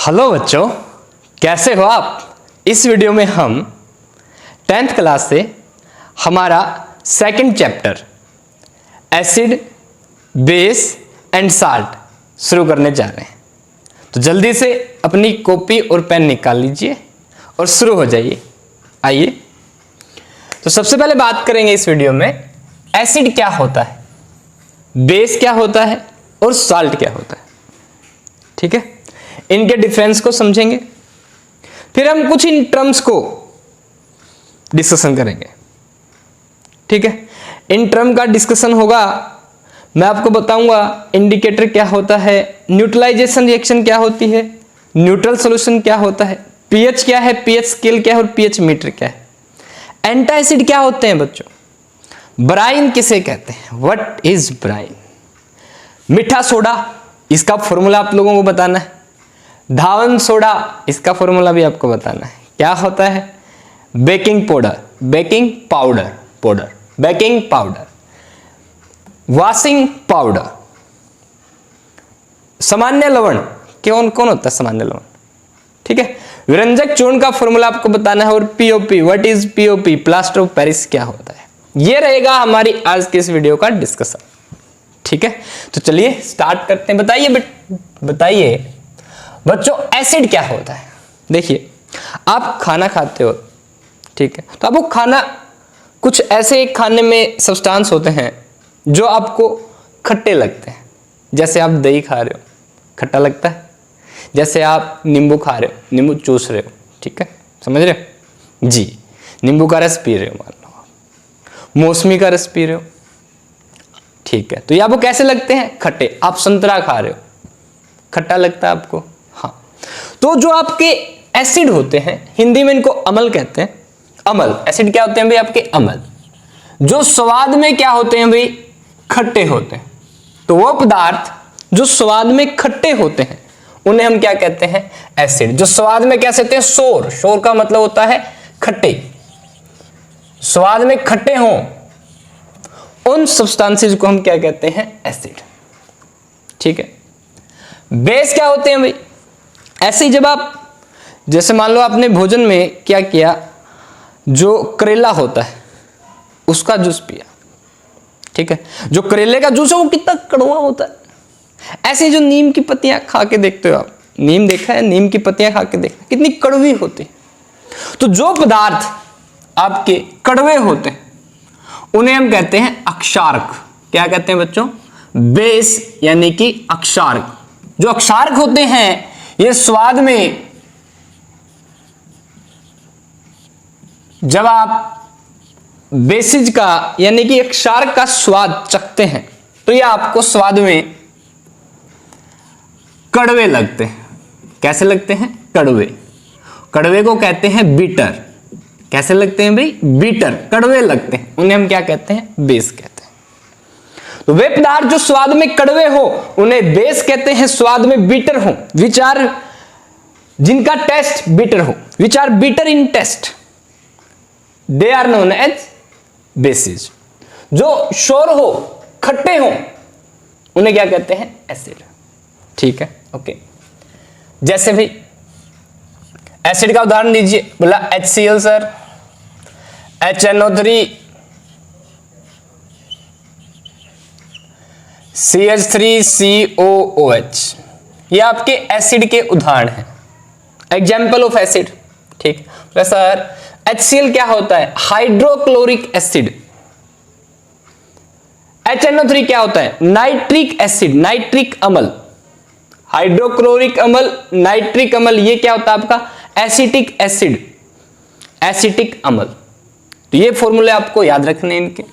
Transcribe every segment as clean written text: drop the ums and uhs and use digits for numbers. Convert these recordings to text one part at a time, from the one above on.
Hello बच्चों, कैसे हो आप। इस वीडियो में हम 10th क्लास से हमारा second chapter acid, base and salt शुरू करने जा रहे हैं। तो जल्दी से अपनी कॉपी और पेन निकाल लीजिए और शुरू हो जाइए। आइए, तो सबसे पहले बात करेंगे इस वीडियो में एसिड क्या होता है, बेस क्या होता है और साल्ट क्या होता है। ठीक है, इनके डिफरेंस को समझेंगे, फिर हम कुछ इन टर्म्स को डिस्कशन करेंगे। ठीक है, इन टर्म का डिस्कशन होगा। मैं आपको बताऊंगा इंडिकेटर क्या होता है, न्यूट्रलाइजेशन रिएक्शन क्या होती है, न्यूट्रल सॉल्यूशन क्या होता है, पीएच क्या है, पीएच स्केल क्या है और पीएच मीटर क्या है। एंटासिड क्या होते हैं बच्चों, ब्राइन किसे कहते हैं, व्हाट इज ब्राइन। मीठा सोडा, इसका फॉर्मूला आप लोगों को बताना है। धावन सोडा, इसका फॉर्मूला भी आपको बताना है। क्या होता है, baking powder, baking powder, powder, baking powder, washing powder. सामान्य लवण कौन कौन होता है, सामान्य लवण। ठीक है, विरंजक चूर्ण का फॉर्मूला आपको बताना है। और POP, what is POP, plaster of Paris क्या होता है। यह रहेगा हमारी आज के इस वीडियो का डिस्कशन। ठीक है, तो चलिए स्टार्ट करते हैं। बताइए बच्चों, एसिड क्या होता है। देखिए, आप खाना खाते हो, ठीक है, तो आपको खाना, कुछ ऐसे खाने में सब्सटेंस होते हैं जो आपको खट्टे लगते हैं। जैसे आप दही खा रहे हो, खट्टा लगता है। जैसे आप नींबू खा रहे हो, नींबू चूस रहे हो। ठीक है, समझ रहे हो जी। नींबू का रस पी रहे हो, मान लो आप मौसमी का रस पी रहे हो। ठीक है, तो ये आपको कैसे लगते हैं, खट्टे। आप संतरा खा रहे हो, खट्टा लगता है आपको। हाँ, तो जो आपके एसिड होते हैं, हिंदी में इनको अम्ल कहते हैं। अम्ल, एसिड क्या होते हैं भाई, आपके अम्ल, जो स्वाद में क्या होते हैं भाई, खट्टे होते हैं। तो वो पदार्थ जो स्वाद में खट्टे होते हैं उन्हें हम क्या कहते हैं, एसिड। जो स्वाद में क्या कहते हैं, सोर, सोर का मतलब होता है खट्टे, स्वाद में खट्टे हों, उन सब्सटेंसेस को हम क्या कहते हैं, एसिड। ठीक है, बेस क्या होते हैं भाई, ऐसे जब आप, जैसे मान लो आपने भोजन में क्या किया, जो करेला होता है उसका जूस पिया। ठीक है, जो करेले का जूस है वो कितना कड़वा होता है। ऐसे जो नीम की पत्तियां खा के देखते हो आप, नीम देखा है, नीम की पत्तियां खा के देखना कितनी कड़वी होती है। तो जो पदार्थ आपके कड़वे होते हैं उन्हें हम कहते हैं अक्षारक। क्या कहते हैं बच्चों, बेस यानी कि अक्षारक। जो अक्षारक होते हैं ये स्वाद में, जब आप बेसिज का यानी कि अक्षारक का स्वाद चखते हैं तो ये आपको स्वाद में कड़वे लगते हैं। कैसे लगते हैं, कड़वे। कड़वे को कहते हैं बीटर। कैसे लगते हैं भाई, बीटर, कड़वे लगते हैं, उन्हें हम क्या कहते हैं, बेस कहते हैं। तो वे पदार्थ जो स्वाद में कड़वे हो उन्हें बेस कहते हैं, स्वाद में बीटर हो, विचार जिनका टेस्ट बीटर हो, which are bitter in taste, they are known as bases. जो शोर हो, खट्टे हो, उन्हें क्या कहते हैं, एसिड। ठीक है, ओके। जैसे भाई एसिड का उदाहरण दीजिए, बोला HCl सर, HNO3, CH3COOH, ये आपके एसिड के उदाहरण हैं, एग्जाम्पल ऑफ एसिड। ठीक है सर, HCl क्या होता है, हाइड्रोक्लोरिक एसिड। HNO3 क्या होता है, नाइट्रिक एसिड, नाइट्रिक अम्ल। हाइड्रोक्लोरिक अम्ल, नाइट्रिक अम्ल, ये क्या होता है आपका, एसिटिक एसिड, एसिटिक अम्ल। तो ये फॉर्मूले आपको याद रखने इनके।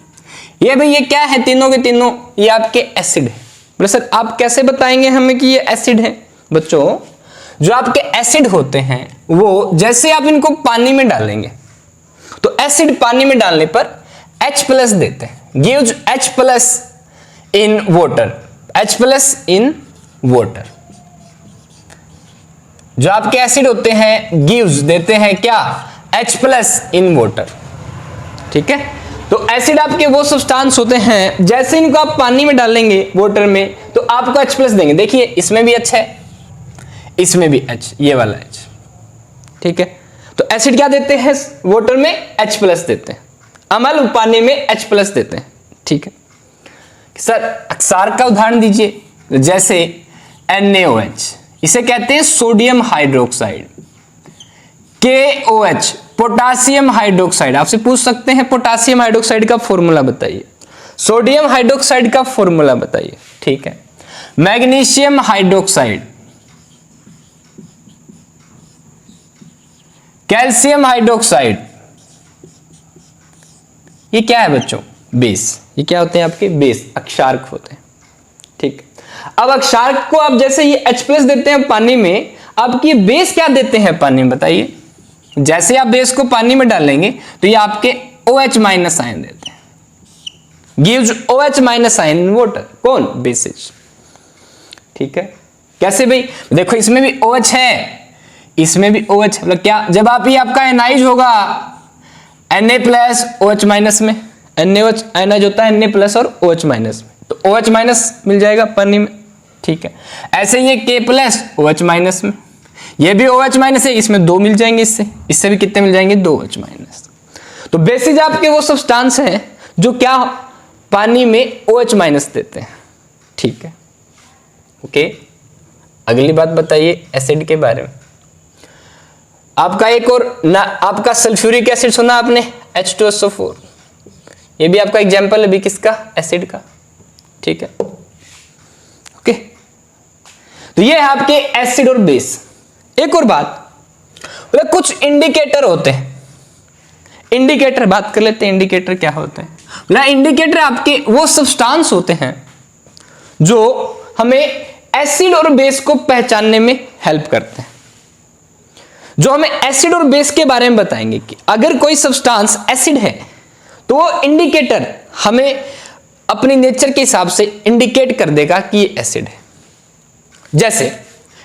ये भाई ये क्या है, तीनों के तीनों ये आपके एसिड है। बोले सर आप कैसे बताएंगे हमें कि ये एसिड है। बच्चों, जो आपके एसिड होते हैं वो जैसे आप इनको पानी में डालेंगे तो एसिड पानी में डालने पर H+ देते हैं, gives H+ in water, H+ in water. जो आपके एसिड होते हैं गिव्स देते हैं क्या, H+ इन वाटर। ठीक है, तो एसिड आपके वो सब्सटेंस होते हैं जैसे इनको आप पानी में डालेंगे वाटर में तो आपको H+ देंगे। देखिए इसमें भी H है, इसमें भी H, ये वाला H, ठीक है। तो एसिड क्या देते हैं वाटर में? H प्लस देते हैं, अम्ल पानी में H प्लस देते हैं, ठीक है। सर क्षार का उदाहरण दीजिए, जैसे NaOH, इसे कहते हैं sodium hydroxide. KOH potassium hydroxide, आपसे पूछ सकते हैं पोटासियम हाइड्रोक्साइड का फॉर्मूला बताइए, सोडियम हाइड्रोक्साइड का फॉर्मूला बताइए, ठीक है। मैग्नीशियम हाइड्रोक्साइड, कैल्शियम हाइड्रोक्साइड, ये क्या है बच्चों? बेस। ये क्या होते हैं आपके? बेस, अक्षारक होते हैं, ठीक। अब अक्षारक को आप जैसे ये H प्लस देते हैं पानी में, आपकी बेस क्या देते हैं पानी में बताइए? जैसे आप बेस को पानी में डालेंगे तो ये आपके OH माइनस आयन देते हैं, gives OH minus ion in water. कौन? बेसिस, ठीक है। कैसे भाई? देखो इसमें भी OH है, इसमें भी OH, मतलब क्या? जब आप ये आपका एनाइज होगा Na प्लस OH माइनस में, NaOH आयनाइज होता है Na प्लस और OH माइनस में, तो OH माइनस मिल जाएगा पानी में, ठीक है। ऐसे ये K प्लस OH माइनस में, ये भी OH माइनस है, इसमें 2 मिल जाएंगे, इससे भी कितने मिल जाएंगे? 2 OH माइनस। तो बेसिस आपके वो सब्सटेंस हैं जो क्या पानी में OH माइनस देते हैं, ठीक है, ओके। अगली बात बताइए एसिड के बारे में। आपका एक और ना, आपका सल्फ्यूरिक एसिड सुना आपने, H2SO4, ये भी आपका एग्जाम्पल है भी किसका? एसिड का, ठीक है, ओके। तो ये है आपके एसिड और बेस। एक और बात, मतलब कुछ इंडिकेटर होते हैं, इंडिकेटर बात कर लेते हैं, इंडिकेटर क्या होते हैं? मतलब इंडिकेटर आपके वो सब्सटेंस होते हैं जो हमें एसिड और बेस को पहचानने में हेल्प करते हैं, जो हमें एसिड और बेस के बारे में बताएंगे कि अगर कोई सब्सटेंस एसिड है तो वो इंडिकेटर हमें अपनी नेचर के हिसाब से इंडिकेट कर देगा कि ये एसिड है। जैसे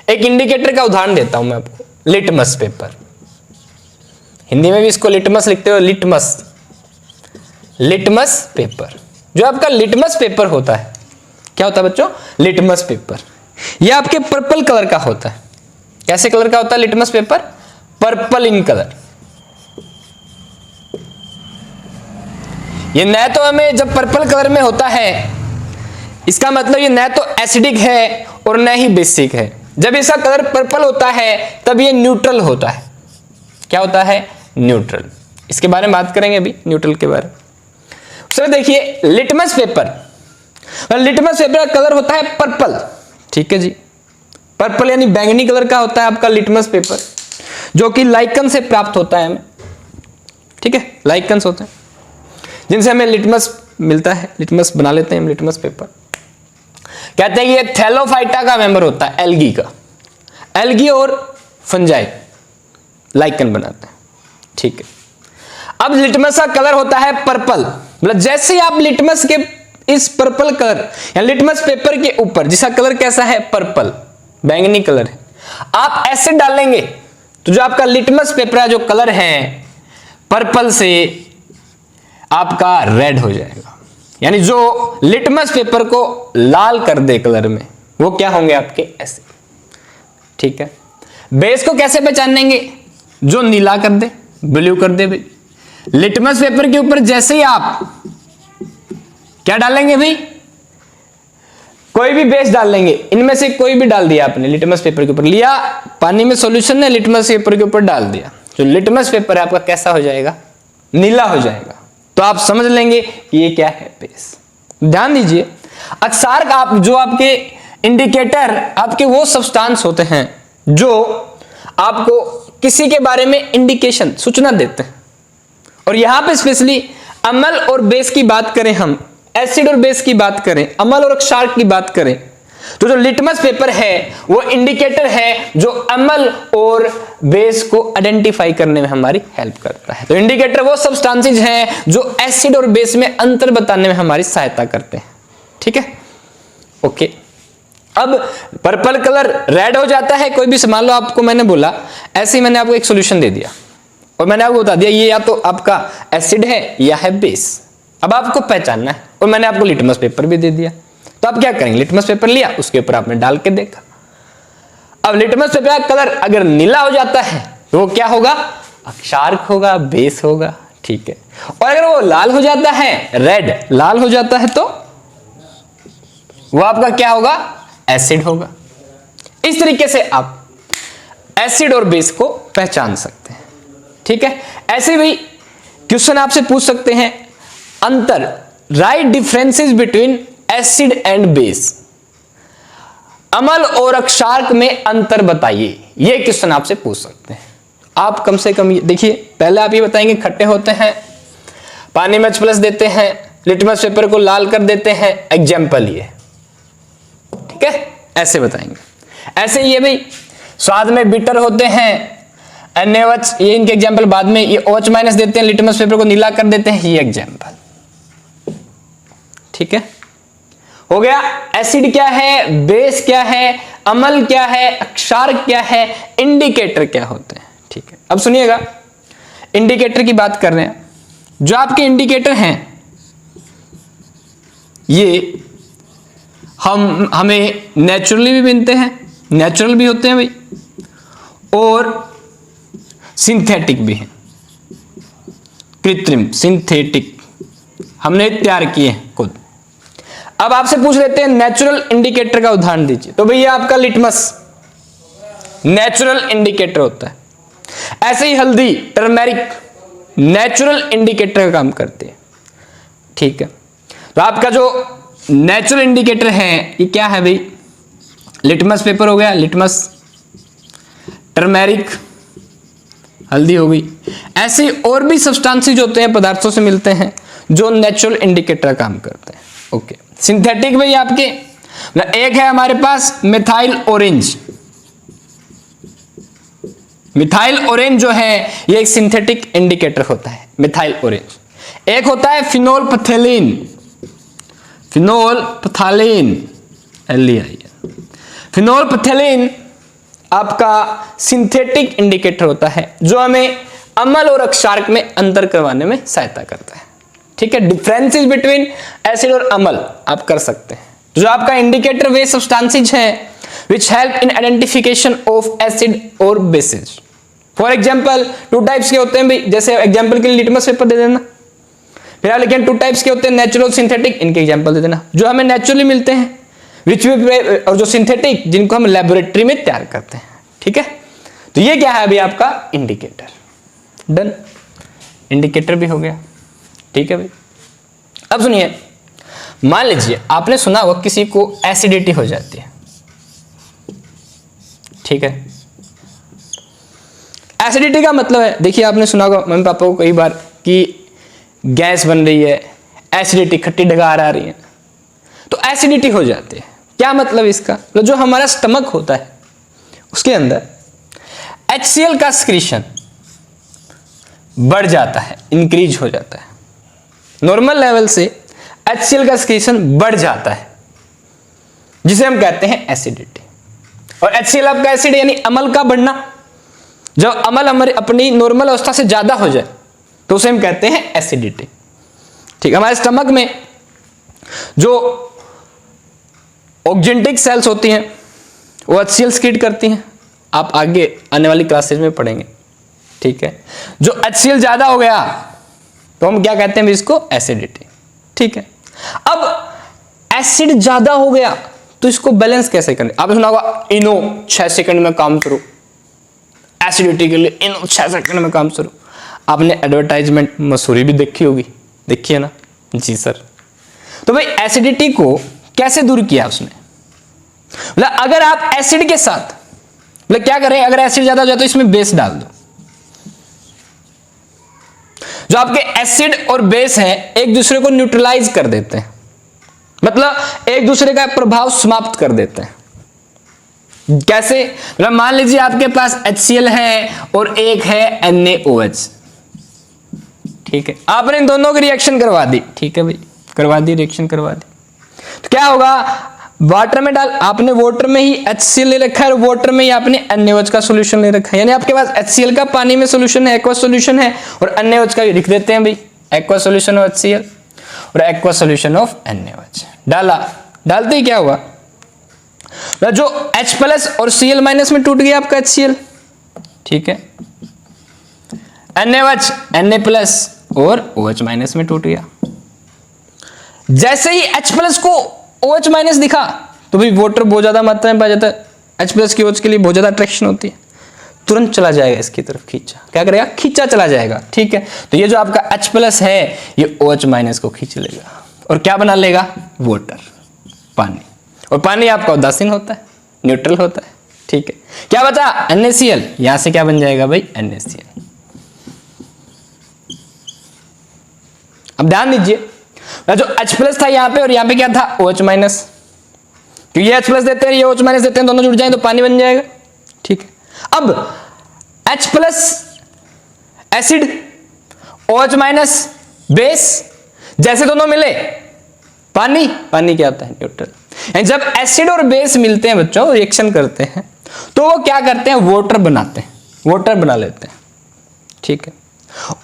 एक इंडिकेटर का उदाहरण देता हूं मैं आपको, लिटमस पेपर, हिंदी में भी इसको लिटमस लिखते हो, लिटमस, लिटमस पेपर। जो आपका लिटमस पेपर होता है, क्या होता है बच्चों? लिटमस पेपर, ये आपके पर्पल कलर का होता है। कैसे कलर का होता है litmus paper? Purple in colour. ये न तो हमें जब पर्पल कलर में होता है, इसका मतलब ये न तो एसिडिक है और न ही बेसिक है। जब इसका कलर पर्पल होता है तब ये न्यूट्रल होता है। क्या होता है? न्यूट्रल। इसके बारे में बात करेंगे अभी, न्यूट्रल के बारे में। सर देखिए लिटमस पेपर, लिटमस पेपर का कलर होता है पर्पल, ठीक है जी। पर्पल यानी बैंगनी कलर का होता है आपका लिटमस पेपर, जो कि लाइकन से प्राप्त होता है हमें, ठीक है। लाइकन्स होते हैं जिनसे हमें लिटमस मिलता है, लिटमस बना लेते हैं हम लिटमस पेपर। कहते हैं कि ये थैलोफाइटा का मेंबर होता है, एल्गी का। एल्गी और फंजाई लाइकन बनाते हैं, ठीक है। अब लिटमस का कलर होता है पर्पल, मतलब जैसे ही आप लिटमस के इस पर्पल कलर या लिटमस पेपर के ऊपर, जिसका कलर कैसा है? पर्पल, बैंगनी कलर है, आप एसिड डालेंगे तो जो आपका लिटमस पेपर का जो कलर है पर्पल से आपका रेड हो जाएगा। यानी जो लिटमस पेपर को लाल कर दे कलर में, वो क्या होंगे? आपके एसिड, ठीक है। बेस को कैसे पहचानेंगे? जो नीला कर दे, ब्लू कर दे भाई। लिटमस पेपर के ऊपर जैसे ही आप क्या डालेंगे भाई? कोई भी बेस डाल लेंगे, इनमें से कोई भी डाल दिया आपने लिटमस पेपर के ऊपर, लिया पानी में सॉल्यूशन ने लिटमस पेपर के ऊपर डाल दिया, जो लिटमस पेपर है आपका कैसा हो जाएगा? नीला हो जाएगा। तो आप समझ लेंगे कि ये क्या है? बेस। ध्यान दीजिए, अक्सर आप जो आपके इंडिकेटर आपके वो सब्सटेंस होते हैं जो आपको किसी के बारे में इंडिकेशन, सूचना देते हैं। और यहां पे स्पेशली अम्ल और बेस की बात करें, हम एसिड और बेस की बात करें, अम्ल और क्षार की बात करें, तो जो लिटमस पेपर है वो इंडिकेटर है जो अम्ल और बेस को आइडेंटिफाई करने में हमारी हेल्प करता है। तो इंडिकेटर वो सब्सटेंसेस हैं जो एसिड और बेस में अंतर बताने में हमारी सहायता करते हैं, ठीक है, ओके। अब पर्पल कलर रेड हो जाता है, कोई भी मान लो आपको मैंने बोला, ऐसे ही मैंने आपको एक सॉल्यूशन दे दिया और मैंने आपको बता दिया ये या तो आपका एसिड है या है बेस। अब आपको पहचानना है और मैंने आपको लिटमस पेपर भी दे दिया, तो आप क्या करेंगे? लिटमस पेपर लिया, उसके ऊपर आपने डाल के देखा। अब लिटमस पेपर का कलर अगर नीला हो जाता है तो वो क्या होगा, अक्षार्क होगा, बेस होगा, ठीक है। और अगर वो लाल हो जाता है, रेड लाल हो जाता है, तो वो आपका क्या होगा, एसिड होगा। इस तरीके से आप एसिड और बेस को पहचान सकते हैं, ठीक है। ऐसे भी क्वेश्चन आपसे पूछ सकते हैं, अंतर, right differences between acid and base, अम्ल और अक्षार्क में अंतर बताइए, यह क्वेश्चन आपसे पूछ सकते हैं। आप कम से कम देखिए, पहले आप ये बताएंगे खट्टे होते हैं, पानी में H+ देते हैं, लिटमस पेपर को लाल कर देते हैं, एग्जाम्पल ये, ठीक है, ऐसे बताएंगे। ऐसे ये भी स्वाद में बिटर होते हैं, NaOH, ये इनके एग्जाम्पल बाद में, ये OH- देते हैं, लिटमस पेपर को नीला कर देते हैं, ये एग्जाम्पल, ठीक है, हो गया। एसिड क्या है, बेस क्या है, अम्ल क्या है, अक्षार्क क्या है, इंडिकेटर क्या होते हैं, ठीक है। अब सुनिएगा, इंडिकेटर की बात कर रहे हैं। जो आपके इंडिकेटर हैं ये हमें नेचुरली भी मिलते हैं, नेचुरल भी होते हैं भाई, और सिंथेटिक भी हैं, कृत्रिम, सिंथेटिक हमने तैयार किए हैं खुद। अब आपसे पूछ लेते हैं नेचुरल इंडिकेटर का उदाहरण दीजिए, तो भैया आपका लिटमस नेचुरल इंडिकेटर होता है। ऐसे ही हल्दी, टर्मेरिक नेचुरल इंडिकेटर का काम करते हैं, ठीक है। तो आपका जो नेचुरल इंडिकेटर है ये क्या है भाई, लिटमस पेपर हो गया, लिटमस, टर्मेरिक, हल्दी हो गई। ऐसे और भी सब्सटेंसेस होते हैं, पदार्थों से मिलते हैं, जो नेचुरल इंडिकेटर का काम करते हैं, ओके। सिंथेटिक भाई आपके एक है हमारे पास मिथाइल ऑरेंज, मिथाइल ऑरेंज जो है ये एक सिंथेटिक इंडिकेटर होता है, मिथाइल ऑरेंज। एक होता है फिनोल्फथेलिन, फिनोल्फथेलिन, LEIN, फिनोल्फथेलिन आपका सिंथेटिक इंडिकेटर होता है, जो हमें अम्ल और अक्षार्क में अंतर करवाने में सहायता करता है, ठीक है। डिफरेंसेस बिटवीन एसिड और अम्ल आप कर सकते हैं। जो आपका इंडिकेटर वे सब्सटेंसेस है which help in identification of acid और bases। फॉर एग्जाम्पल 2 टाइप्स के होते हैं भाई, जैसे एग्जाम्पल के लिए लिटमस पेपर दे देना, फिर आप लिखें 2 टाइप्स के होते हैं, नेचुरल, सिंथेटिक, इनके एग्जाम्पल दे देना। जो हमें नेचुरली मिलते हैं विच और जो सिंथेटिक जिनको हम लेबोरेटरी में तैयार करते हैं, ठीक है। तो ये क्या है अभी आपका इंडिकेटर, डन, इंडिकेटर भी हो गया, ठीक है भाई। अब सुनिए, मान लीजिए आपने सुना होगा किसी को एसिडिटी हो जाती है, ठीक है। एसिडिटी का मतलब है, देखिए आपने सुना होगा मम्मी पापा को कई बार कि गैस बन रही है, एसिडिटी, खट्टी डकार आ रही है, तो एसिडिटी हो जाती है। क्या मतलब इसका, तो जो हमारा स्टमक होता है उसके अंदर HCl का सिक्रीशन बढ़ जाता है, इंक्रीज हो जाता है, नॉर्मल लेवल से HCl का सिक्रीशन बढ़ जाता है, जिसे हम कहते हैं एसिडिटी। और HCl आपका एसिड यानी अम्ल का बढ़ना, जब अम्ल हमारी अपनी नॉर्मल अवस्था से ज्यादा हो जाए तो उसे हम कहते हैं एसिडिटी, ठीक। हमारे स्टमक में जो ऑक्जेंटिक सेल्स होती हैं वो HCl सिक्रीट करती हैं, आप आगे आने वाली क्लासेस में पढ़ेंगे, ठीक है। जो HCl ज्यादा हो गया तो हम क्या कहते हैं इसको, एसिडिटी, ठीक है। अब एसिड ज्यादा हो गया तो इसको बैलेंस कैसे करें, आपने सुना होगा इनो 6 सेकंड में काम करो, एसिडिटी के लिए इनो 6 सेकंड में काम करो। आपने एडवर्टाइजमेंट मसूरी भी देखी होगी, देखी है ना, जी सर। तो भाई एसिडिटी को कैसे दूर किया उसने, मतलब अगर आप एसिड के साथ मतलब क्या करें, अगर एसिड ज्यादा हो जाए तो इसमें बेस डाल दो। जो आपके एसिड और बेस हैं एक दूसरे को न्यूट्रलाइज कर देते हैं, मतलब एक दूसरे का प्रभाव समाप्त कर देते हैं। कैसे, मतलब मान लीजिए आपके पास HCl है और एक है NaOH, ठीक है। आपने इन दोनों की रिएक्शन करवा दी, ठीक है भाई, करवा दी, रिएक्शन करवा दी, तो क्या होगा, वाटर में डाल, आपने वाटर में ही HCl ले रखा है और वाटर में ही आपने NaOH का सॉल्यूशन ले रखा है, यानी आपके पास HCl का पानी में सॉल्यूशन है, एक्वा सॉल्यूशन है, और NaOH का लिख देते हैं भाई, एक्वा सॉल्यूशन ऑफ HCl और एक्वा सॉल्यूशन ऑफ NaOH डाला। डालते ही क्या हुआ, जो H प्लस और Cl माइनस में टूट गया आपका HCl, ठीक है। NaOH Na प्लस और OH माइनस में टूट गया। जैसे ही H प्लस को OH माइनस दिखा तो भाई वाटर बहुत ज्यादा मात्रा में पाया जाता है, H प्लस की OH के लिए बहुत ज्यादा अट्रैक्शन होती है, तुरंत चला जाएगा इसकी तरफ, खींचा, क्या करेगा, खींचा चला जाएगा, ठीक है। तो ये जो आपका H प्लस है ये OH माइनस को खींच लेगा और क्या बना लेगा, वाटर, पानी। और पानी आपका उदासीन होता है, न्यूट्रल होता है, ठीक है। क्या बचा, NaCl, यहां से क्या बन जाएगा भाई, NaCl। अब ध्यान दीजिए, जो H प्लस था यहां पे और यहां पे क्या था, OH माइनस, क्योंकि ये H प्लस देते हैं ये OH माइनस देते हैं, दोनों जुड़ जाए तो पानी बन जाएगा, ठीक है। अब H plus acid, OH minus base, जैसे दोनों मिले पानी, पानी क्या होता है, न्यूट्रल। जब एसिड और बेस मिलते हैं बच्चों, रिएक्शन करते हैं, तो वो क्या करते हैं, वाटर बनाते हैं, वाटर बना लेते हैं, ठीक है।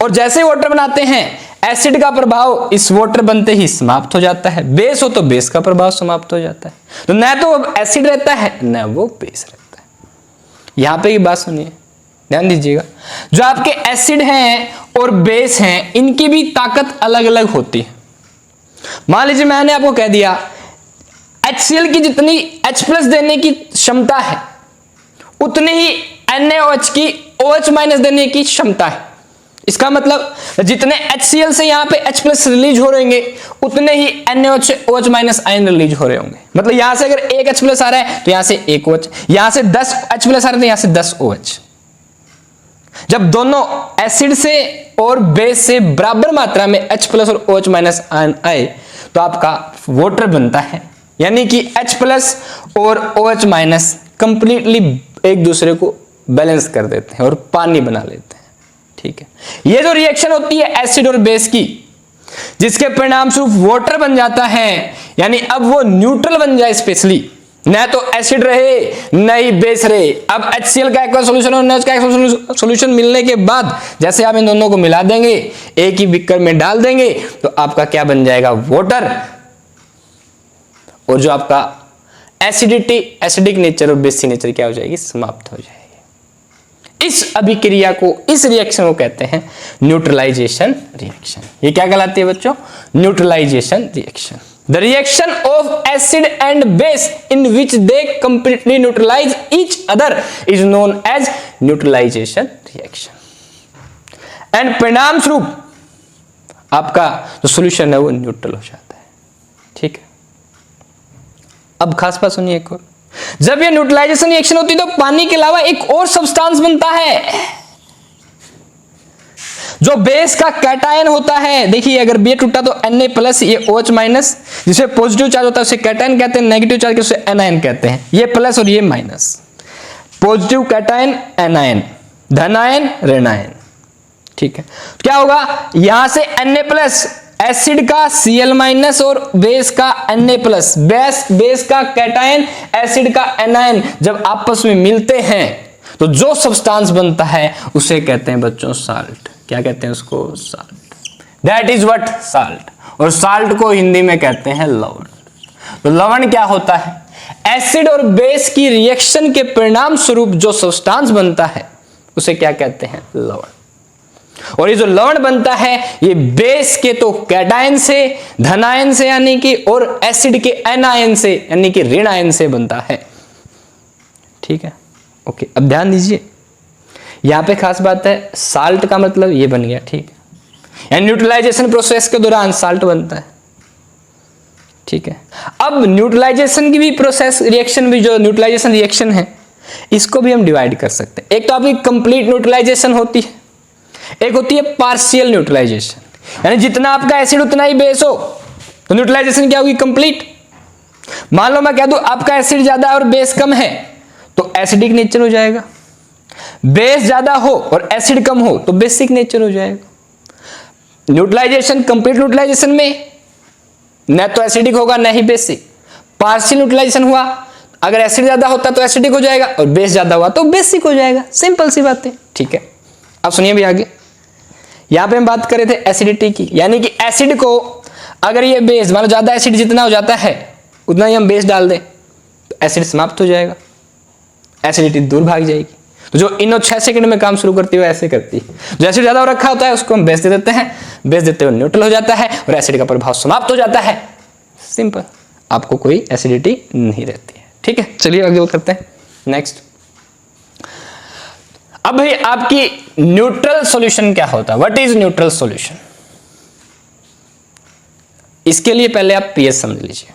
और जैसे वाटर बनाते हैं, एसिड का प्रभाव इस वाटर बनते ही समाप्त हो जाता है, बेस हो तो बेस का प्रभाव समाप्त हो जाता है। तो न तो वो एसिड रहता है न वो बेस रहता है। यहां पे की बात सुनिए, ध्यान दीजिएगा, जो आपके एसिड हैं और बेस हैं इनकी भी ताकत अलग अलग होती है। मान लीजिए मैंने आपको कह दिया HCl की जितनी H प्लस देने की क्षमता है उतनी ही NaOH की OH माइनस देने की क्षमता है। इसका मतलब जितने HCl से यहाँ पे H प्लस रिलीज हो रहेंगे उतने ही NaOH से OH माइनस आयन रिलीज हो रहे होंगे। मतलब यहां से अगर एक H प्लस आ रहा है तो यहां से एक OH, यहां से 10 H प्लस आ रहे हैं तो यहां से 10 OH। जब दोनों एसिड से और बेस से बराबर मात्रा में H प्लस और OH माइनस आयन आए तो आपका वाटर बनता है, यानी कि H प्लस और OH माइनस कंप्लीटली एक दूसरे को बैलेंस कर देते हैं और पानी बना लेते हैं, ठीक है। ये जो रिएक्शन होती है एसिड और बेस की, जिसके परिणाम स्वरूप वाटर बन जाता है, यानी अब वो न्यूट्रल बन जाए, स्पेशली न तो एसिड रहे न ही बेस रहे। अब HCl का एक्वा सॉल्यूशन और NaOH का एक्वा सॉल्यूशन मिलने के बाद जैसे आप इन दोनों को मिला देंगे, एक ही बीकर में डाल देंगे, तो आपका क्या बन जाएगा, वाटर। और जो आपका एसिडिटी, एसिडिक नेचर और बेसिक नेचर क्या हो जाएगी, समाप्त हो जाएगी। इस अभिक्रिया को, इस रिएक्शन को कहते हैं न्यूट्रलाइजेशन रिएक्शन। ये क्या कहलाती है बच्चों, neutralization reaction. The reaction of acid and base in which they completely neutralize each other is known as neutralization reaction. And परिणाम स्वरूप आपका जो सॉल्यूशन है वो न्यूट्रल हो जाता है, ठीक है। अब खास बात सुनिए एक और, जब ये न्यूट्रलाइजेशन रिएक्शन होती है तो पानी के अलावा एक और सब्सटेंस बनता है जो बेस का कैटायन होता है। देखिए अगर बे टूटा तो Na प्लस, ये OH माइनस, जिसे पॉजिटिव चार्ज होता है उसे कैटायन कहते हैं, नेगेटिव चार्ज उसे एनायन कहते हैं। ये प्लस और ये माइनस, पॉजिटिव कैटायन एनायन, धनायन ऋणायन, ठीक है। क्या होगा, यहां से Na प्लस एसिड का Cl माइनस और बेस का Na प्लस, बेस का कैटायन एसिड का एनायन जब आपस में मिलते हैं तो जो सब्सटेंस बनता है उसे कहते हैं बच्चों साल्ट। क्या कहते हैं उसको, salt. That is what, salt. और साल्ट को हिंदी में कहते हैं लवण। तो लवण क्या होता है, एसिड और बेस की रिएक्शन के परिणाम स्वरूप जो सब्सटेंस बनता है उसे क्या कहते हैं, लवण। और ये जो लवण बनता है ये बेस के तो कैटायन से, धनायन से यानी कि, और एसिड के एनायन से यानी कि ऋणायन से बनता है, ठीक है। ओके, अब ध्यान दीजिए, यहां पे खास बात है, साल्ट का मतलब ये बन गया, ठीक है। यानी न्यूट्रलाइजेशन प्रोसेस के दौरान साल्ट बनता है, ठीक है। अब न्यूट्रलाइजेशन की भी प्रोसेस, रिएक्शन भी, जो न्यूट्रलाइजेशन रिएक्शन है इसको भी हम डिवाइड कर सकते हैं। एक तो आपकी कंप्लीट न्यूट्रलाइजेशन होती है, एक होती है पार्शियल न्यूट्रलाइजेशन, यानी जितना आपका एसिड उतना ही बेस हो तो न्यूट्रलाइजेशन क्या होगी, कंप्लीट। मान लो मैं कह दूं आपका एसिड ज्यादा और बेस कम है तो एसिडिक नेचर हो जाएगा, बेस ज्यादा हो और एसिड कम हो तो बेसिक नेचर हो जाएगा। न्यूट्रलाइजेशन, कंप्लीट न्यूट्रलाइजेशन में न तो एसिडिक होगा न ही बेसिक। पार्शियल न्यूट्रलाइजेशन हुआ, अगर एसिड ज्यादा होता तो एसिडिक हो जाएगा और बेस ज्यादा हुआ तो बेसिक हो जाएगा, सिंपल सी बात है, ठीक है। अब सुनिए भी आगे, यहां पे हम बात कर रहे थे एसिडिटी की, यानी कि एसिड को अगर ये बेस, मान लो ज्यादा एसिड जितना हो जाता है उतना ही हम बेस डाल दें, तो एसिड समाप्त हो जाएगा, एसिडिटी दूर भाग जाएगी। तो जो इनो 6 सेकंड में काम शुरू करती है ऐसे करती है। जो एसिड ज्यादा हो रखा होता है उसको हम बेस दे देते हैं, बेस देते हुए न्यूट्रल हो जाता है और एसिड का प्रभाव समाप्त हो जाता है। सिंपल, आपको कोई एसिडिटी नहीं रहती है। ठीक है, चलिए आगे करते हैं नेक्स्ट। अब भाई आपकी न्यूट्रल सॉल्यूशन क्या होता है, व्हाट इज न्यूट्रल सॉल्यूशन? इसके लिए पहले आप पीएच समझ लीजिए।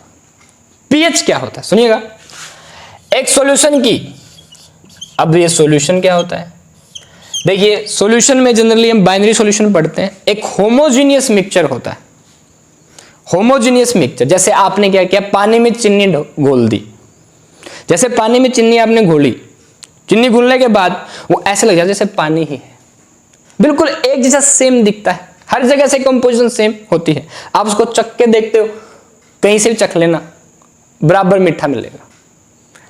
पीएच क्या होता है सुनिएगा, एक सॉल्यूशन की, अब ये सॉल्यूशन क्या होता है? देखिए सॉल्यूशन में जनरली हम बाइनरी सॉल्यूशन पढ़ते हैं। एक होमोजीनियस मिक्सचर होता है, होमोजीनियस मिक्सचर। जैसे आपने क्या किया, पानी में चीनी घोल दी, जैसे पानी में चीनी आपने घोली, चीनी घुलने के बाद वो ऐसे लग जाता जैसे पानी ही है, बिल्कुल एक जैसा सेम दिखता है, हर जगह से कंपोजिशन सेम होती है। आप उसको चख के देखते हो, कहीं से भी चख लेना, बराबर मीठा मिलेगा।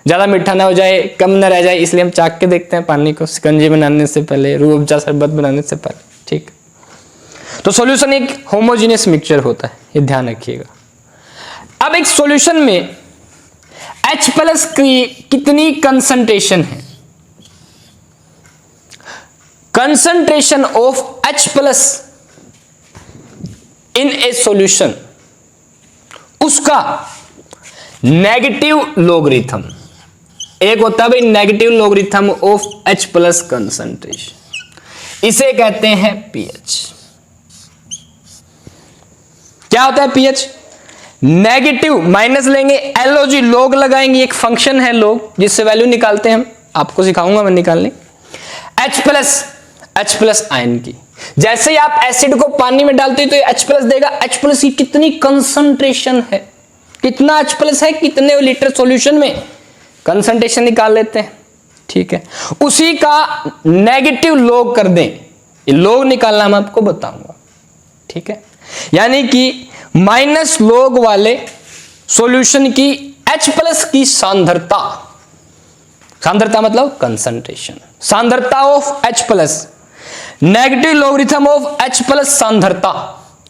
ज्यादा मीठा ना हो जाए, कम ना रह जाए, इसलिए हम चाक के देखते हैं पानी को, शिकंजी बनाने से पहले, रूह अफ़ज़ा शरबत बनाने से पहले। ठीक, तो सॉल्यूशन एक होमोजेनियस मिक्सचर होता है, ये ध्यान रखिएगा। अब एक सॉल्यूशन में H+ की कितनी कंसंट्रेशन है? Concentration of H+ in A solution, उसका नेगेटिव लोगरिथम, एक होता है भाई negative logarithm of H+ concentration, इसे कहते हैं पीएच। क्या होता है पीएच? नेगेटिव, माइनस लेंगे, एलओजी लोग लगाएंगे, एक फंक्शन है लोग जिससे वैल्यू निकालते हैं हम, आपको सिखाऊंगा मैं निकालने। H+ आयन की, जैसे ही आप एसिड को पानी में डालते हो तो ये H+ देगा। H+ की कितनी कंसंट्रेशन है, कितना H+ है, कितने लीटर सॉल्यूशन में, कंसंट्रेशन निकाल लेते हैं। ठीक है, उसी का नेगेटिव लोग कर दें, ये लोग निकालना मैं आपको बताऊंगा। ठीक है, यानी कि माइनस लोग वाले सॉल्यूशन की H+ की सांद्रता, सांद्रता मतलब कंसंट्रेशन, सांद्रता of H+, negative logarithm of H+ सांद्रता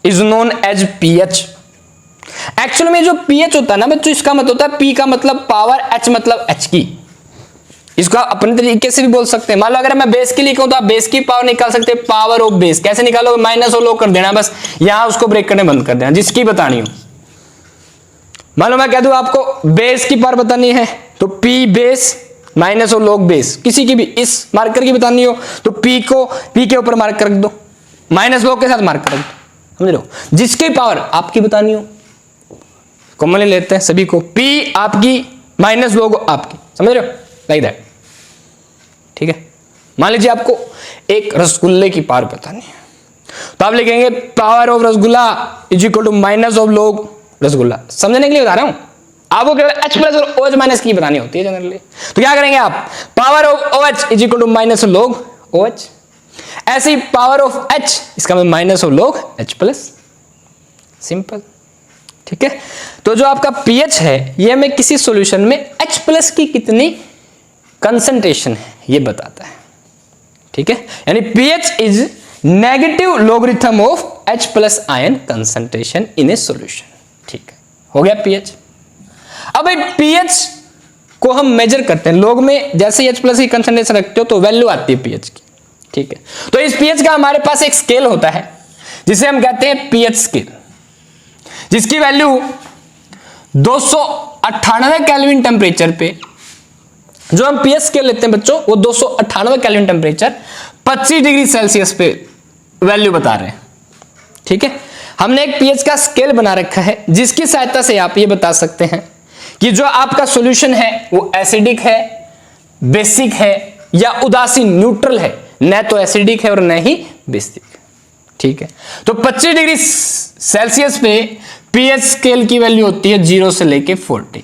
is known as pH. Actual में जो पीएच होता है ना बच्चों, इसका मतलब होता है पी का मतलब पावर, एच मतलब एच की। इसको अपने तरीके से भी बोल सकते हैं। मान लो अगर मैं बेस की लिखूं तो आप बेस की पावर निकाल सकते हैं, पावर ऑफ बेस। कैसे निकालोगे? माइनस और लोग कर देना, बस यहां उसको ब्रेक करने बंद कर देना, जिसकी बतानी हो। मान लो मैं कह दूं आपको बेस की पावर बतानी है तो पी बेस माइनस और लोग बेस, किसी की भी इस मार्कर की बतानी हो तो पी को पी के ऊपर मार्कर रख दो, माइनस लोग के साथ मार्कर रख दो, समझ रहे हो? जिसकी पावर आपकी बतानी हो, कॉमनली लेते हैं सभी को, पी आपकी माइनस लोग आपकी, समझ रहे हो? Like that. ठीक है, मान लीजिए आपको एक रसगुल्ले की पावर बतानी है तो आप लिखेंगे power of rasgulla is equal to minus of log rasgulla. समझने के लिए बता रहा हूं, आपको केवल H+ और OH माइनस की बतानी होती है जनरली। तो क्या करेंगे आप, power of OH is equal to minus of log OH, ऐसी पावर ऑफ H इसका मतलब minus of log H+, simple. ठीक है, तो जो आपका pH है ये हमें किसी सॉल्यूशन में H+ की कितनी कंसंट्रेशन है ये बताता है। ठीक है, यानी pH is negative logarithm of H+ ion concentration in A solution. ठीक है, हो गया pH। अब pH को हम मेजर करते हैं लोग में, जैसे H+ की कंसंट्रेशन रखते हो तो वैल्यू आती है pH की। ठीक है, तो इस pH का हमारे पास एक स्केल होता है जिसे हम कहते हैं pH स्केल, जिसकी वैल्यू 298 केल्विन टेम्परेचर पे, जो हम pH स्केल लेते हैं बच्चों वो 298 केल्विन टेम्परेचर 25 डिग्री सेल्सियस पे वैल्यू बता रहे हैं। ठीक है, हमने एक pH का स्केल बना रखा है जिसकी सहायता से आप ये बता सकते हैं कि जो आपका सॉल्यूशन है वो एसिडिक है, बेसिक है या उदासीन न्यूट्रल है, न तो एसिडिक है और न ही बेसिक। ठीक है, तो 25 डिग्री सेल्सियस पे pH स्केल की वैल्यू होती है 0 से लेके 40।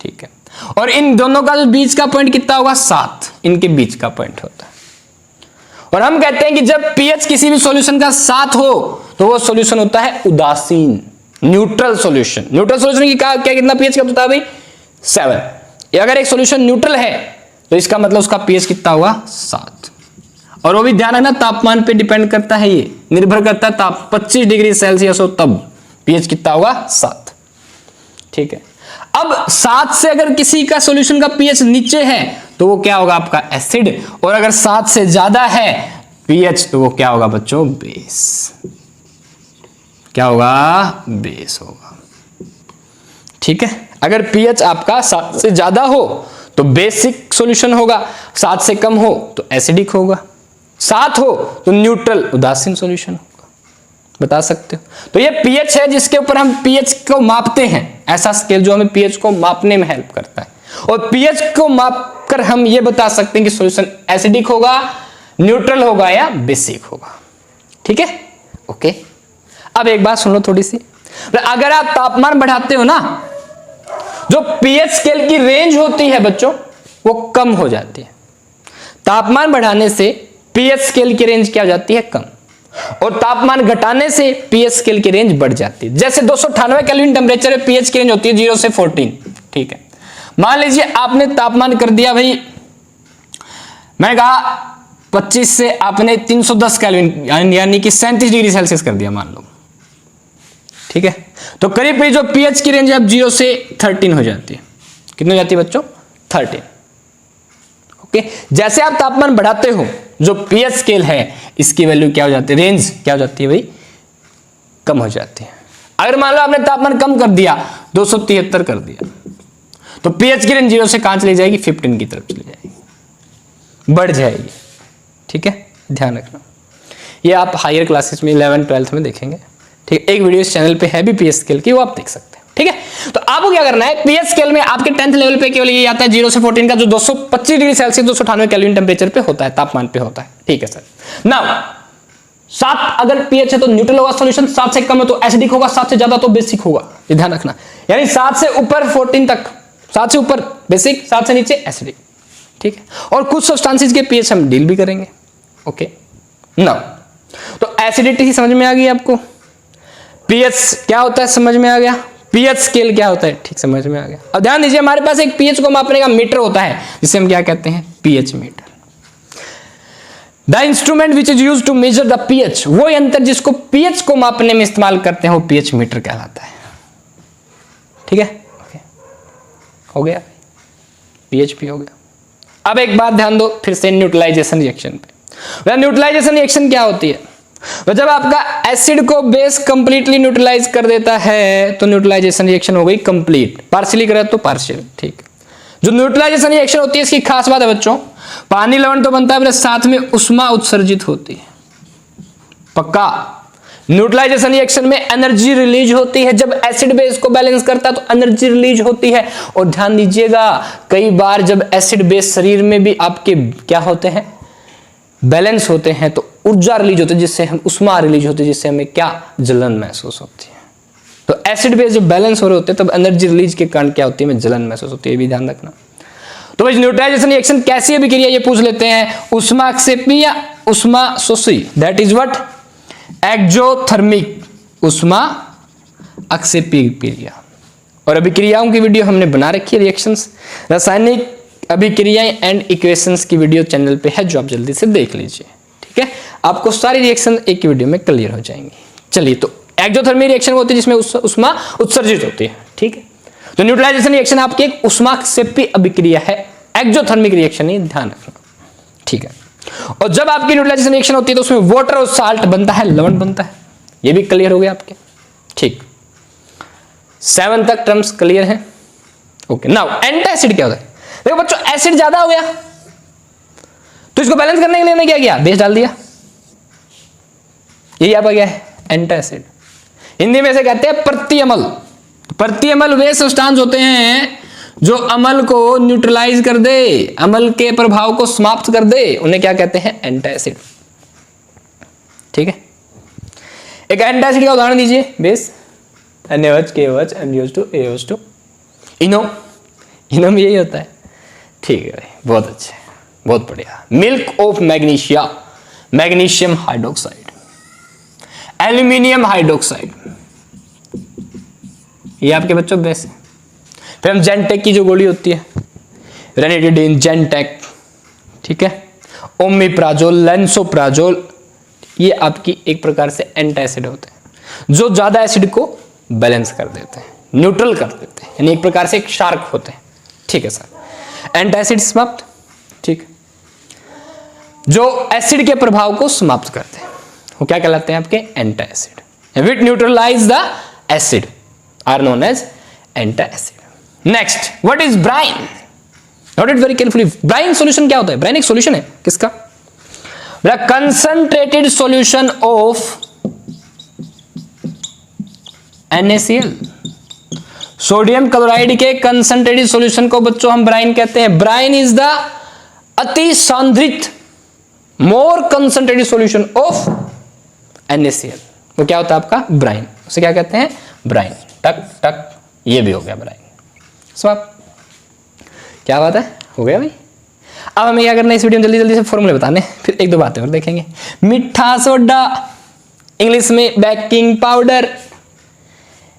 ठीक है, और इन दोनों का जो बीच का पॉइंट कितना होगा, 7, इनके बीच का पॉइंट होता है। और हम कहते हैं कि जब pH किसी भी सॉल्यूशन का 7 हो तो वो सॉल्यूशन होता है उदासीन, न्यूट्रल सॉल्यूशन। न्यूट्रल सॉल्यूशन की क्या कितना pH का होता है भाई, 7। अगर एक सॉल्यूशन न्यूट्रल है तो इसका मतलब उसका pH कितना होगा, 7। और वो भी ध्यान रखना तापमान पे डिपेंड करता है, ये निर्भर करता है, ताप 25 डिग्री सेल्सियस हो तब pH कितना होगा, 7। ठीक है, अब 7 से अगर किसी का सॉल्यूशन का पीएच नीचे है तो वो क्या होगा आपका एसिड, और अगर 7 से ज्यादा है पीएच तो वो क्या होगा बच्चों बेस। क्या होगा बेस होगा। ठीक है, अगर पीएच आपका 7 से ज्यादा हो तो बेसिक सॉल्यूशन होगा, 7 से कम हो तो एसिडिक होगा, 7 हो तो न्यूट्रल उदासीन सॉल्यूशन होगा। बता सकते हो। तो ये पीएच है जिसके ऊपर हम पीएच को मापते हैं, ऐसा स्केल जो हमें पीएच को मापने में हेल्प करता है, और पीएच को मापकर हम ये बता सकते हैं कि सॉल्यूशन एसिडिक होगा, न्यूट्रल होगा या बेसिक होगा। ठीक है, ओके। अब एक बात सुन लो थोड़ी सी, अगर आप तापमान बढ़ाते हो ना, जो पीएच स्केल की रेंज होती है बच्चों वो कम हो जाती है। तापमान बढ़ाने से पीएच स्केल की रेंज क्या हो जाती है कम, और तापमान घटाने से पीएच स्केल की रेंज बढ़ जाती है। जैसे 298 केल्विन टेम्परेचर पे पीएच की रेंज होती है 0 से 14। ठीक है, मान लीजिए आपने तापमान कर दिया भाई, मैं कहा 25 से आपने 310 केल्विन यानी कि 37 डिग्री सेल्सियस कर दिया मान लो। ठीक है, तो करीब करीब जो पीएच की रेंज अब 0 से 13 हो जाती है। कितनी हो जाती है बच्चों 13। ओके, जैसे आप तापमान बढ़ाते हो जो पीएच स्केल है इसकी वैल्यू क्या हो जाती है, रेंज क्या हो जाती है भाई कम हो जाती है। अगर मान लो आपने तापमान कम कर दिया 273 कर दिया तो पीएच की रेंज 0 से कहां चली जाएगी 15 की तरफ चली जाएगी, बढ़ जाएगी। ठीक है, ध्यान रखना, ये आप हायर क्लासेस में 11 12 में देखेंगे। ठीक है, एक वीडियो इस चैनल पे है भी पीएच स्केल की, वो आप देख सकते हैं। ठीक है, तो आपको क्या करना है, पीएच स्केल में आपके 10th लेवल पे केवल ये आता है 0 से 14 का जो 225 डिग्री सेल्सियस 298 केल्विन टेम्परेचर पे होता है, तापमान पे होता है। ठीक है सर। नाउ 7 अगर पीएच है तो न्यूट्रल होगा सॉल्यूशन, 7 से कम है तो एसिडिक होगा, 7 से ज्यादा तो बेसिक होगा, ये ध्यान रखना। यानी 7 से ऊपर 14 तक, 7 से ऊपर बेसिक, 7 से नीचे एसिडिक। ठीक है, और कुछ सब्सटेंसेस के पीएच हम डील भी करेंगे। ओके, नाउ तो एसिडिटी समझ में आ गई आपको, पीएच क्या होता है समझ में आ गया, पीएच स्केल क्या होता है ठीक समझ में आ गया। अब ध्यान दीजिए, हमारे पास एक पीएच को मापने का मीटर होता है जिसे हम क्या कहते हैं pH meter. The instrument which is used to measure the pH, वो यंत्र जिसको पीएच को मापने में इस्तेमाल करते हैं वो पीएच मीटर कहलाता है। ठीक है, ओके, हो गया, पीएच भी हो गया। अब एक बात ध्यान दो फिर से न्यूट्रलाइजेशन रिएक्शन पे। न्यूट्रलाइजेशन रिएक्शन क्या होती है, तो जब आपका एसिड को बेस कंप्लीटली न्यूट्रलाइज कर देता है तो न्यूट्रलाइजेशन रिएक्शन हो गई कंप्लीट, पार्शियली करे तो पार्शियल। ठीक, जो न्यूट्रलाइजेशन रिएक्शन होती है इसकी खास बात है बच्चों, पानी लवण तो बनता है पर साथ में उष्मा उत्सर्जित होती है। पक्का, न्यूट्रलाइजेशन रिएक्शन में एनर्जी रिलीज होती है, जब एसिड बेस को बैलेंस करता है तो एनर्जी रिलीज होती है। और ध्यान दीजिएगा कई बार जब एसिड बेस शरीर में भी आपके क्या होते हैं बैलेंस होते हैं तो ऊर्जा रिलीज होती है, जिससे हम उष्मा रिलीज होती है, जिससे हमें क्या जलन महसूस होती है। तो एसिड बेस जब बैलेंस हो रहे होते हैं तब एनर्जी रिलीज के कारण क्या होती है हमें जलन महसूस होती है, ये भी ध्यान रखना। तो भाई न्यूट्रलाइजेशन रिएक्शन कैसी अभिक्रिया ये पूछ लेते हैं, उष्माक्षेपी या उष्मा शोषी, दैट इज व्हाट एक्सोथर्मिक उष्मा अक्षेपी क्रिया। और अभिक्रियाओं की वीडियो हमने बना रखी है, रिएक्शंस रासायनिक अभिक्रियाएं एंड इक्वेशंस की वीडियो चैनल पे है जो आप जल्दी से देख लीजिए। ठीक है, आपको सारी रिएक्शन एक ही वीडियो में क्लियर हो जाएंगी। चलिए, तो एक्सोथर्मिक रिएक्शन होती है जिसमें उष्मा उत्सर्जित होती है। ठीक है, तो न्यूट्रलाइजेशन रिएक्शन आपकी एक उष्माक्षेपी अभिक्रिया है, एक्सोथर्मिक रिएक्शन ही ध्यान रखना। ठीक है, और जब आपकी न्यूट्रलाइजेशन रिएक्शन होती है तो उसमें वाटर और साल्ट बनता है, लवण बनता है, ये भी क्लियर हो गया आपके। ठीक, 7 तक टर्म्स क्लियर है। ओके, नाउ एंटासिड क्या होता है, देखो बच्चों एसिड ज्यादा हो गया तो इसको बैलेंस करने के लिए क्या किया, बेस डाल दिया, यही आपका क्या है एंटासिड। हिंदी में से कहते हैं प्रतिअमल। प्रतिअमल वे सब्सटेंस होते हैं जो अम्ल को न्यूट्रलाइज कर दे, अम्ल के प्रभाव को समाप्त कर दे, उन्हें क्या कहते हैं एंटासिड। ठीक है, एक एंटासिड का उदाहरण दीजिए, base NaOH KOH MgO2 AOH2 इनो, इनो में यही होता है। ठीक है भाई, बहुत अच्छे, बहुत बढ़िया। Milk of magnesia, magnesium hydroxide, aluminium hydroxide, ये आपके बच्चों बेस है। फिर हम जेंटेक की जो गोली होती है रेनिटिडीन, जेंटेक, ठीक है, ओमिप्राजोल, लेंसोप्राजोल, ये आपकी एक प्रकार से एंटासिड होते हैं जो ज्यादा एसिड को बैलेंस कर देते हैं। न्यूट्रल कर देते हैं, यानी एक प्रकार से एक शार्क होते हैं। ठीक है सर। एंटासिड समाप्त। ठीक, जो एसिड के प्रभाव को समाप्त करते हैं वो क्या कहलाते हैं आपके? Antacid. Which neutralize the acid are known as antacid. Next, what is brine? Note it very carefully. Brine solution क्या होता है? ब्राइन एक सॉल्यूशन है किसका? Concentrated solution of NaCl। Sodium chloride के कंसंट्रेटेड सॉल्यूशन को बच्चों हम ब्राइन कहते हैं। ब्राइन इज द अति सांद्रित मोर कंसंट्रेटेड सॉल्यूशन ऑफ NaCl। वो क्या होता है आपका? ब्राइन। उसे क्या कहते हैं? ब्राइन। टक टक, ये भी हो गया ब्राइन। सब क्या बात है? हो गया भाई। अब हमें क्या करना है इस वीडियो में? जल्दी जल्दी से फॉर्मूले बताने, फिर एक दो बातें और देखेंगे। मीठा सोडा, इंग्लिश में baking powder.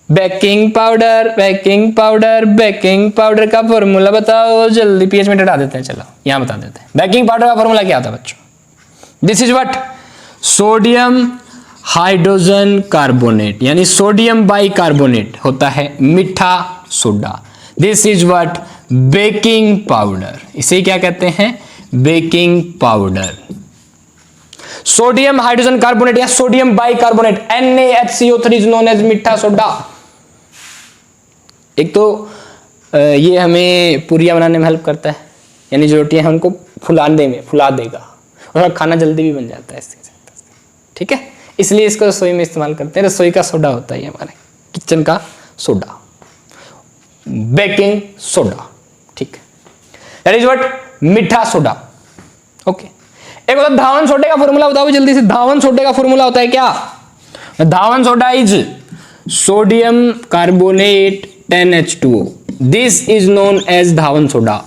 Baking powder, baking powder, baking powder का फॉर्मूला बताओ जल्दी। पीएच में हटा देते हैं, चलो यहां बता देते हैं। बेकिंग पाउडर का फॉर्मूला क्या होता है बच्चों? This is what? Sodium hydrogen carbonate, यानी सोडियम बाइकार्बोनेट होता है मीठा soda. This is what? Baking powder. इसे क्या कहते हैं? Baking powder. Sodium hydrogen carbonate या sodium bicarbonate NaHCO3 is known as मीठा सोडा। एक तो ये हमें पूरियां बनाने में हेल्प करता है, यानी जो रोटियां हैं उनको फुलाने में फुला देगा, और खाना जल्दी भी बन जाता है इससे। ठीक है, इसलिए इसको रसोई में इस्तेमाल करते हैं। रसोई का सोडा होता है ये हमारे किचन का सोडा, बेकिंग सोडा। ठीक, दैट इज व्हाट? मीठा सोडा। ओके, एक होता है धावन सोडे का फॉर्मूला बताओ जल्दी से। धावन सोडे का फॉर्मूला होता है क्या? धावन soda is sodium carbonate 10H2O। This is known as धावन सोडा।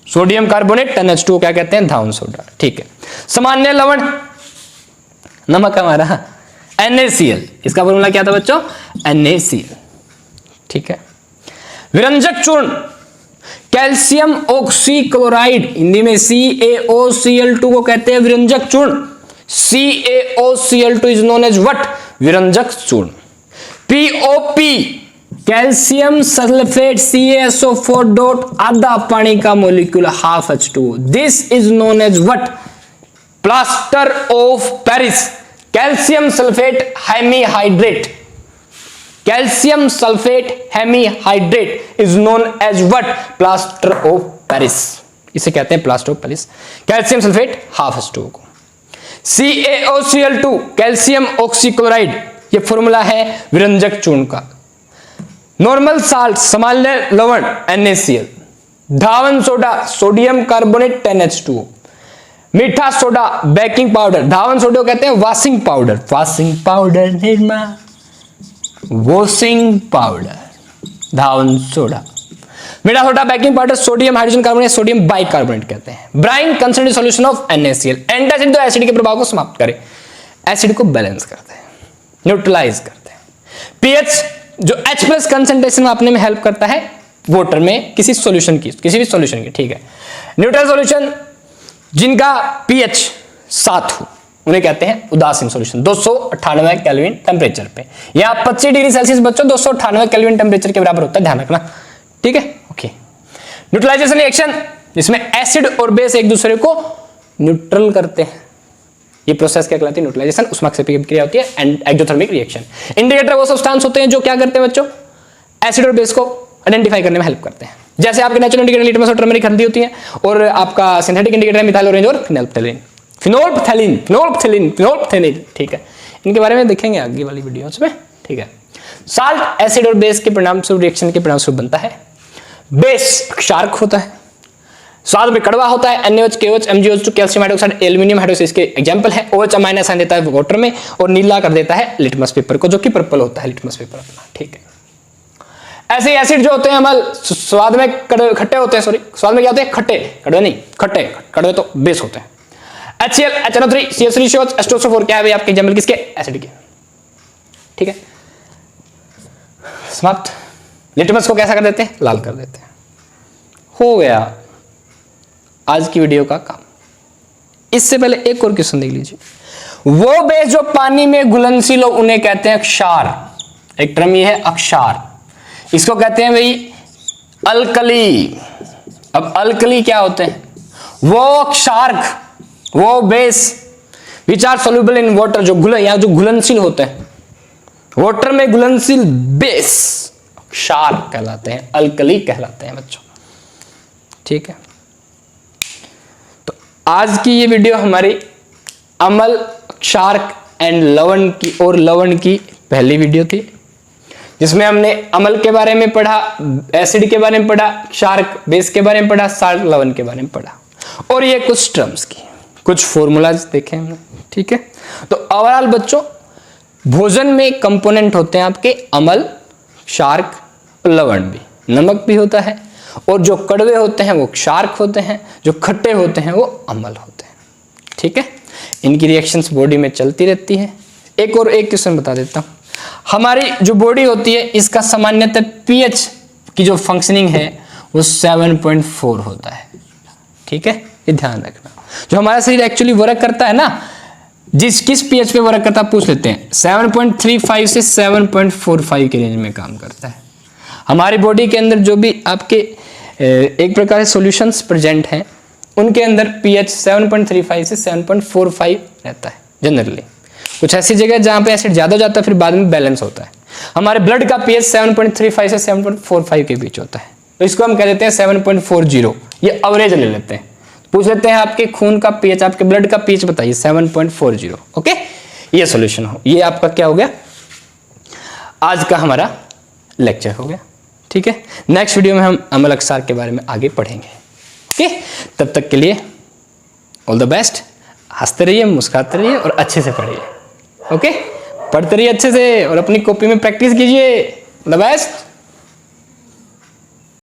सोडियम कार्बोनेट 10H2O क्या कहते हैं? धावन सोडा। ठीक है। सामान्य लवण, नमक हमारा NaCl, इसका फॉर्मूला क्या था बच्चों? NaCl। ठीक है। विरंजक चूर्ण, कैल्शियम ऑक्सीक्लोराइड, हिंदी में CaOCl2 को कहते हैं विरंजक चूर्ण। CaOCl2 is known as what? विरंजक चूर्ण। POP, calcium sulphate CaSO4 dot आधा पानी का molecule half H2O। This is known as what? Plaster of Paris. Calcium sulphate hemihydrate, calcium sulphate hemihydrate is known as what? Plaster of Paris. इसे कहते हैं plaster of Paris. Calcium sulphate half H2O को। CaOCl2 calcium oxychloride, ये formula है विरंजक चूर्ण का। Normal salt, सामान्य लवण NaCl। धावन सोडा, सोडियम कार्बोनेट 10H2O। मीठा सोडा, बेकिंग पाउडर। धावन सोडा को कहते हैं washing powder. Washing powder Nirma, washing powder, धावन सोडा। मीठा soda, baking powder, sodium hydrogen carbonate, sodium bicarbonate कहते हैं। Brine concentrated solution of NaCl। Antacid तो एसिड के प्रभाव को समाप्त करे, एसिड को बैलेंस करते हैं, न्यूट्रलाइज करते हैं। पीएच जो H+ कंसंट्रेशन मापने में हेल्प करता है वाटर में, किसी सॉल्यूशन की, किसी भी सॉल्यूशन की। ठीक है। न्यूट्रल सॉल्यूशन जिनका pH 7 हो उन्हें कहते हैं उदासीन सॉल्यूशन। 298 केल्विन टेम्परेचर पे, या 25 डिग्री सेल्सियस बच्चों 298 केल्विन टेम्परेचर के बराबर होता है, ध्यान रखना। ठीक है, ओके। न्यूट्रलाइजेशन रिएक्शन, जिसमें एसिड और बेस एक दूसरे को न्यूट्रल करते हैं, ये प्रोसेस क्या कहलाती है? न्यूट्रलाइजेशन। उष्माक्षेपी क्रिया होती है एंड एक्सोथर्मिक रिएक्शन। इंडिकेटर वो सब्सटेंस होते हैं जो क्या करते हैं बच्चों? एसिड और बेस को आइडेंटिफाई करने में हेल्प करते हैं। जैसे आपके नेचुरल इंडिकेटर लिटमस और टर्मरिक हल्दी होती है, और आपका सिंथेटिक इंडिकेटर है मिथाइल ऑरेंज और फिनोल्फ्थेलिन। फिनोल्फ्थेलिन, फिनोल्फ्थेलिन, फिनोल्फ्थेलिन। ठीक है, इनके बारे में देखेंगे आगे वाली वीडियोस में। ठीक है। साल्ट एसिड और बेस के परिणाम स्वरूप रिएक्शन के परिणाम स्वरूप बनता है। बेस क्षारक होता है, स्वाद में कड़वा होता है। NaOH, KOH, MgO2, calcium hydroxide, aluminium hydroxide इसके एग्जांपल है। OH अमाइनो साइन देता है वाटर में और नीला कर देता है लिटमस पेपर को, जो कि पर्पल होता है लिटमस पेपर अपना। ठीक है। ऐसे एसिड जो होते हैं हमारे स्वाद में खट्टे होते हैं, सॉरी स्वाद में क्या होते हैं? खट्टे, कड़वे नहीं, खट्टे, कड़वे तो बेस होते हैं। HCl, HNO3, CH3COH, H2SO4 क्या है भाई आपके एग्जांपल किसके? एसिड के। ठीक है, समाप्त। लिटमस को कैसा कर देते हैं? लाल कर देते हैं। हो गया आज की वीडियो का काम। इससे पहले एक और क्वेश्चन देख लीजिए। वो बेस जो पानी में घुलनशील हो उन्हें कहते हैं क्षार। एक टर्म ये है अक्षार। इसको कहते हैं भाई अल्कली। अब अल्कली क्या होते हैं? वो क्षारक, वो base which are soluble in water, जो घुलनशील होते हैं, वाटर में घुलनशील बेस क्षारक कहलाते हैं, अल्कली कहलाते हैं बच्चों। ठीक है, तो आज की ये वीडियो हमारी अम्ल, क्षारक एंड लवण की और लवण की पहली वीडियो थी, जिसमें हमने अम्ल के बारे में पढ़ा, एसिड के बारे में पढ़ा, क्षारक बेस के बारे में पढ़ा, साल्ट लवण के बारे में पढ़ा, और ये कुछ टर्म्स की कुछ फॉर्मूलाज देखे हमने। ठीक है, तो ओवरऑल बच्चों भोजन में कंपोनेंट होते हैं आपके अम्ल, क्षारक, लवण भी, नमक भी होता है, और जो कड़वे होते हैं वो क्षारक होते हैं, जो खट्टे होते हैं वो अम्ल होते हैं। ठीक है, इनकी रिएक्शंस बॉडी में चलती रहती है। एक क्वेश्चन बता देता हूं, हमारी जो बॉडी होती है इसका सामान्यतः पीएच की जो फंक्शनिंग है वो 7.4 होता है। ठीक है, ये ध्यान रखना। जो हमारा शरीर एक्चुअली वर्क करता है ना, किस पीएच पे वर्क करता है पूछ लेते हैं, 7.35 से 7.45 के रेंज में काम करता है। हमारी बॉडी के अंदर जो भी आपके एक प्रकार से सॉल्यूशंस प्रेजेंट हैं उनके अंदर पीएच 7.35 से 7.45 रहता है जनरली। कुछ ऐसी जगह जहां पे एसिड ज्यादा हो जाता है फिर बाद में बैलेंस होता है। हमारे ब्लड का पीएच 7.35 से 7.45 के बीच होता है, तो इसको हम कह देते हैं 7.40। ये एवरेज ले लेते हैं। पूछ लेते हैं आपके खून का पीएच, आपके ब्लड का पीएच बताइए, 7.40। ओके, ये सॉल्यूशन हो, ये आपका क्या हो गया, आज का हमारा लेक्चर हो गया। ठीक है, नेक्स्ट वीडियो में हम अम्ल क्षार के बारे में आगे पढ़ेंगे। ओके, तब तक के लिए ऑल द बेस्ट। हंसते रहिए, मुस्कुराते रहिए और अच्छे से पढ़िए। ओके, पढ़ते रहिए अच्छे से और अपनी कॉपी में प्रैक्टिस कीजिए। All the best.